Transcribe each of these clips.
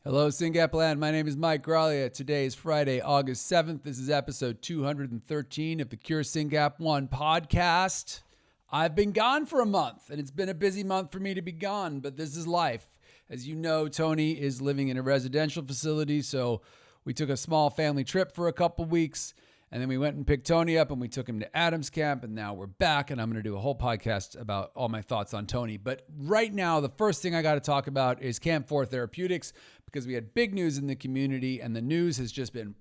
Hello, Singap Land. My name is Mike Graglia. Today is Friday, August 7th. This is episode 213 of the Cure Singap1 podcast. I've been gone for a month, and it's been a busy month for me to be gone, but this is life. As you know, Tony is living in a residential facility, so we took a small family trip for a couple weeks, and then we went and picked Tony up, and we took him to Adams Camp, and now we're back, and I'm going to do a whole podcast about all my thoughts on Tony. But right now, the first thing I got to talk about is CAMP4 Therapeutics, because we had big news in the community, and the news has just been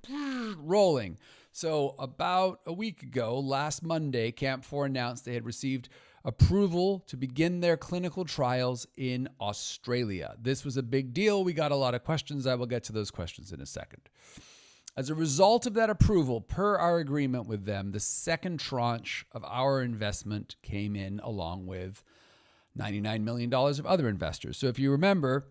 rolling. So about a week ago, last Monday, CAMP4 announced they had received approval to begin their clinical trials in Australia. This was a big deal. We got a lot of questions. I will get to those questions in a second. As a result of that approval, per our agreement with them, the second tranche of our investment came in along with $99 million of other investors. So if you remember,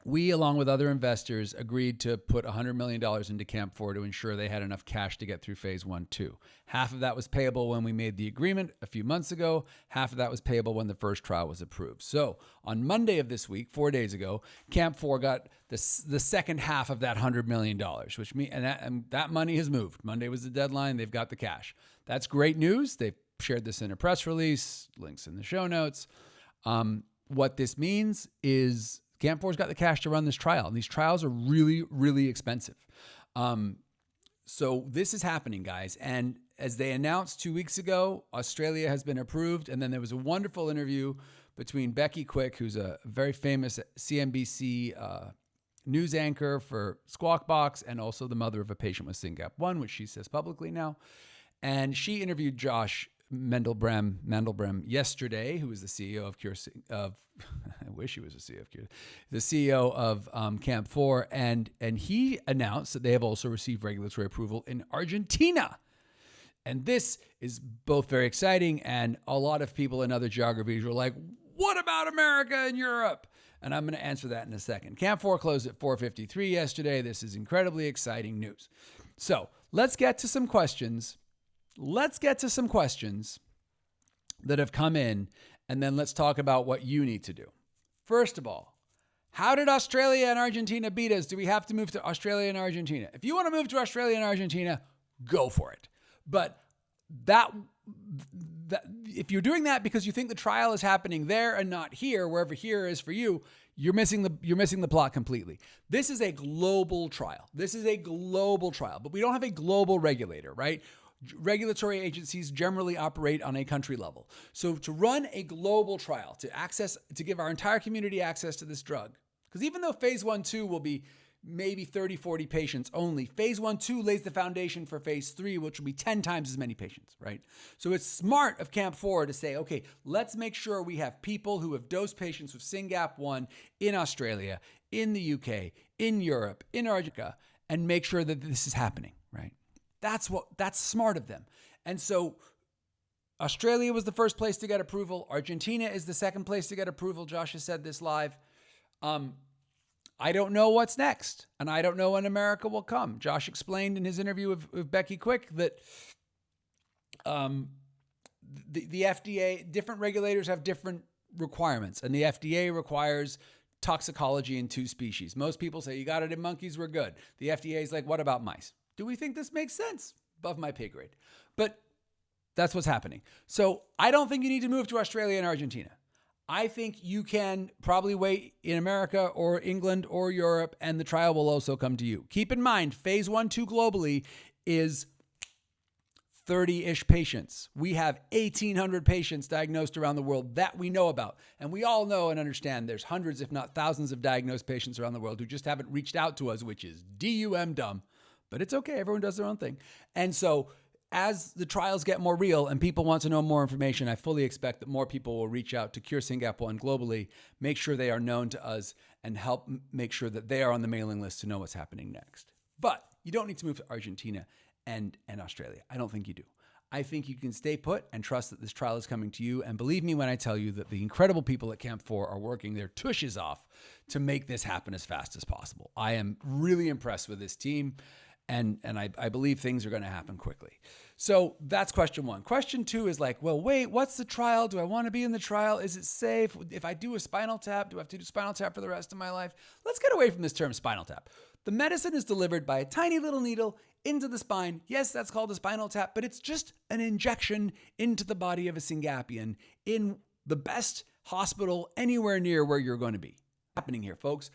we, along with other investors, agreed to put $100 million into CAMP4 to ensure they had enough cash to get through phase 1-2. Half of that was payable when we made the agreement a few months ago. Half of that was payable when the first trial was approved. So on Monday of this week, 4 days ago, CAMP4 got the second half of that $100 million, which means and that money has moved. Monday was the deadline. They've got the cash. That's great news. They've shared this in a press release, links in the show notes. What this means is CAMP4's got the cash to run this trial, and these trials are really, really expensive. So this is happening, guys. And as they announced 2 weeks ago, Australia has been approved. And then there was a wonderful interview between Becky Quick, who's a very famous CNBC news anchor for Squawk Box, and also the mother of a patient with Singap1, which she says publicly now. And she interviewed Josh Mandelbrem yesterday, who is the CEO of I wish he was the CEO of Cure, the CEO of CAMP4, and he announced that they have also received regulatory approval in Argentina. And this is both very exciting, and a lot of people in other geographies were like, what about America and Europe? And I'm going to answer that in a second. CAMP4 closed at 4:53 yesterday. This is incredibly exciting news. So let's get to some questions. That have come in, and then let's talk about what you need to do. First of all, how did Australia and Argentina beat us? Do we have to move to Australia and Argentina? If you want to move to Australia and Argentina, go for it. But that if you're doing that because you think the trial is happening there and not here, wherever here is for you, you're missing the plot completely. This is a global trial. But we don't have a global regulator, right? Regulatory agencies generally operate on a country level. So to run a global trial, to give our entire community access to this drug, because even though phase 1-2 will be maybe 30, 40 patients only, phase 1-2 lays the foundation for phase 3, which will be 10 times as many patients, right? So it's smart of CAMP4 to say, okay, let's make sure we have people who have dosed patients with Singap1 in Australia, in the UK, in Europe, in Argentina, and make sure that this is happening, right? That's smart of them. And so Australia was the first place to get approval. Argentina is the second place to get approval. Josh has said this live. I don't know what's next, and I don't know when America will come. Josh explained in his interview with Becky Quick that the FDA, different regulators have different requirements, and the FDA requires toxicology in 2 species. Most people say, you got it in monkeys, we're good. The FDA is like, what about mice? Do we think this makes sense? Above my pay grade. But that's what's happening. So I don't think you need to move to Australia and Argentina. I think you can probably wait in America or England or Europe, and the trial will also come to you. Keep in mind, phase 1-2 globally is 30-ish patients. We have 1,800 patients diagnosed around the world that we know about. And we all know and understand there's hundreds, if not thousands, of diagnosed patients around the world who just haven't reached out to us, which is dumb. But it's okay. Everyone does their own thing. And so as the trials get more real and people want to know more information, I fully expect that more people will reach out to Cure Singap1 globally, make sure they are known to us, and help make sure that they are on the mailing list to know what's happening next. But you don't need to move to Argentina and Australia. I don't think you do. I think you can stay put and trust that this trial is coming to you. And believe me when I tell you that the incredible people at CAMP4 are working their tushes off to make this happen as fast as possible. I am really impressed with this team. And I believe things are going to happen quickly. So that's question one. Question two is like, well, wait, what's the trial? Do I want to be in the trial? Is it safe? If I do a spinal tap, do I have to do spinal tap for the rest of my life? Let's get away from this term spinal tap. The medicine is delivered by a tiny little needle into the spine. Yes, that's called a spinal tap, but it's just an injection into the body of a Syngapian in the best hospital anywhere near where you're going to be. Happening here, folks.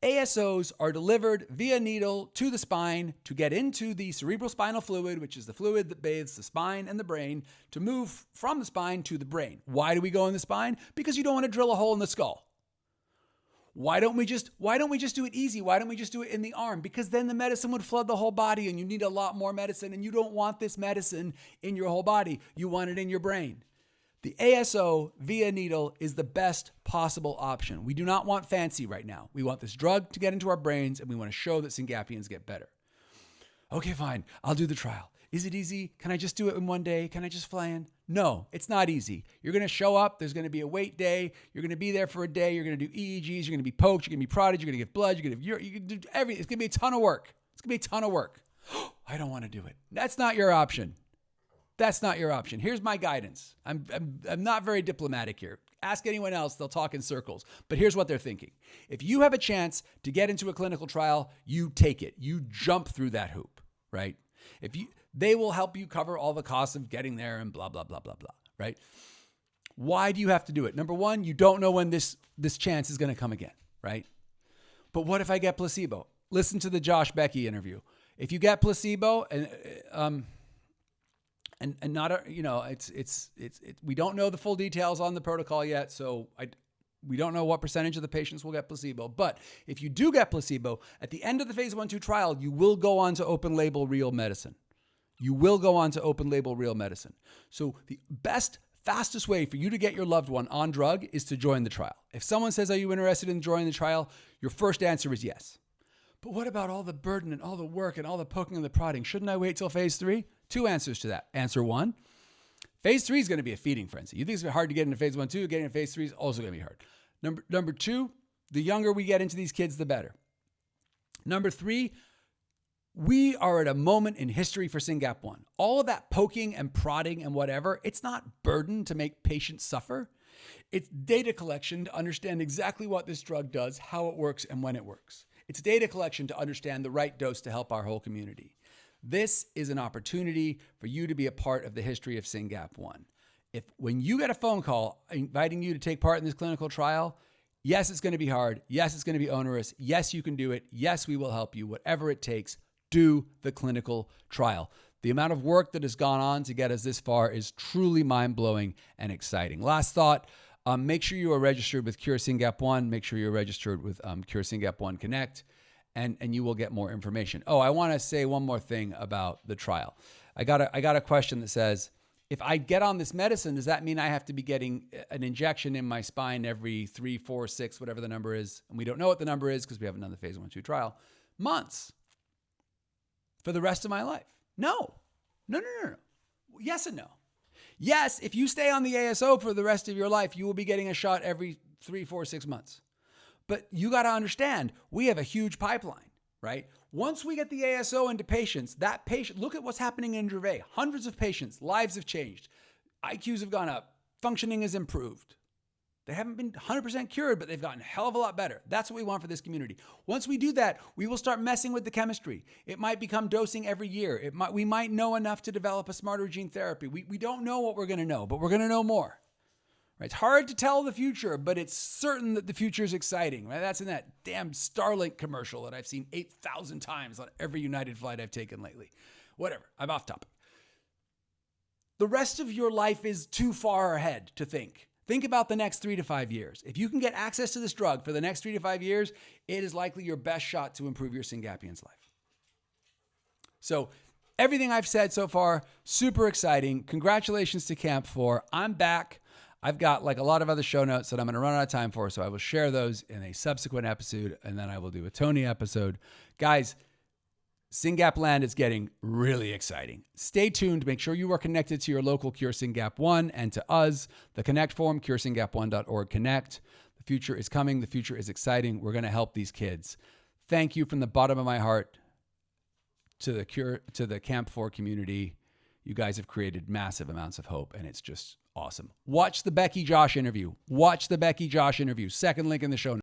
ASOs are delivered via needle to the spine to get into the cerebral spinal fluid, which is the fluid that bathes the spine and the brain, to move from the spine to the brain. Why do we go in the spine? Because you don't want to drill a hole in the skull. Why don't we just do it easy? Why don't we just do it in the arm? Because then the medicine would flood the whole body and you need a lot more medicine, and you don't want this medicine in your whole body. You want it in your brain. The ASO via needle is the best possible option. We do not want fancy right now. We want this drug to get into our brains, and we want to show that Syngapians get better. Okay, fine. I'll do the trial. Is it easy? Can I just do it in one day? Can I just fly in? No, it's not easy. You're going to show up. There's going to be a wait day. You're going to be there for a day. You're going to do EEGs. You're going to be poked. You're going to be prodded. You're going to give blood. You're going to give urine. You can do everything. It's going to be a ton of work. It's going to be a ton of work. I don't want to do it. That's not your option. That's not your option. Here's my guidance. I'm not very diplomatic here. Ask anyone else, they'll talk in circles. But here's what they're thinking. If you have a chance to get into a clinical trial, you take it. You jump through that hoop, right? They will help you cover all the costs of getting there and blah, blah, blah, blah, blah, right? Why do you have to do it? Number one, you don't know when this chance is going to come again, right? But what if I get placebo? Listen to the Josh Becky interview. If you get placebo and not a, we don't know the full details on the protocol yet, so we don't know what percentage of the patients will get placebo. But if you do get placebo, at the end of the phase 1-2 trial, you will go on to open label real medicine. You will go on to open label real medicine. So the fastest way for you to get your loved one on drug is to join the trial. If someone says, are you interested in joining the trial? Your first answer is yes. But what about all the burden and all the work and all the poking and the prodding? Shouldn't I wait till phase 3? Two answers to that. Answer one, phase 3 is going to be a feeding frenzy. You think it's hard to get into phase 1-2, getting into phase 3 is also going to be hard. Number two, the younger we get into these kids, the better. Number 3, we are at a moment in history for SYNGAP1. All of that poking and prodding and whatever, it's not burden to make patients suffer. It's data collection to understand exactly what this drug does, how it works, and when it works. It's data collection to understand the right dose to help our whole community. This is an opportunity for you to be a part of the history of SYNGAP1. When you get a phone call inviting you to take part in this clinical trial, yes, it's going to be hard. Yes, it's going to be onerous. Yes, you can do it. Yes, we will help you. Whatever it takes, do the clinical trial. The amount of work that has gone on to get us this far is truly mind-blowing and exciting. Last thought, make sure you are registered with Cure SYNGAP1. Make sure you're registered with Cure SYNGAP1 Connect. And you will get more information. Oh, I want to say one more thing about the trial. I got a question that says, if I get on this medicine, does that mean I have to be getting an injection in my spine every 3, 4, 6, whatever the number is? And we don't know what the number is because we haven't done the phase 1-2 trial. Months for the rest of my life? No. Yes and no. Yes, if you stay on the ASO for the rest of your life, you will be getting a shot every 3, 4, 6 months. But you got to understand, we have a huge pipeline, right? Once we get the ASO into patients, look at what's happening in Dravet. Hundreds of patients, lives have changed. IQs have gone up. Functioning has improved. They haven't been 100% cured, but they've gotten a hell of a lot better. That's what we want for this community. Once we do that, we will start messing with the chemistry. It might become dosing every year. We might know enough to develop a smarter gene therapy. We don't know what we're going to know, but we're going to know more. Right? It's hard to tell the future, but it's certain that the future is exciting. Right? That's in that damn Starlink commercial that I've seen 8,000 times on every United flight I've taken lately. Whatever, I'm off topic. The rest of your life is too far ahead to think. Think about the next 3 to 5 years. If you can get access to this drug for the next 3 to 5 years, it is likely your best shot to improve your Syngapian's life. So everything I've said so far, super exciting. Congratulations to CAMP4. I'm back. I've got like a lot of other show notes that I'm going to run out of time for, so I will share those in a subsequent episode, and then I will do a Tony episode. Guys, SYNGAP land is getting really exciting. Stay tuned. Make sure you are connected to your local Cure SYNGAP1 and to us, the Connect Forum, curesyngap1.org Connect. The future is coming. The future is exciting. We're going to help these kids. Thank you from the bottom of my heart to the CAMP4 community. You guys have created massive amounts of hope, and it's just awesome. Watch the Becky Josh interview. Second link in the show notes.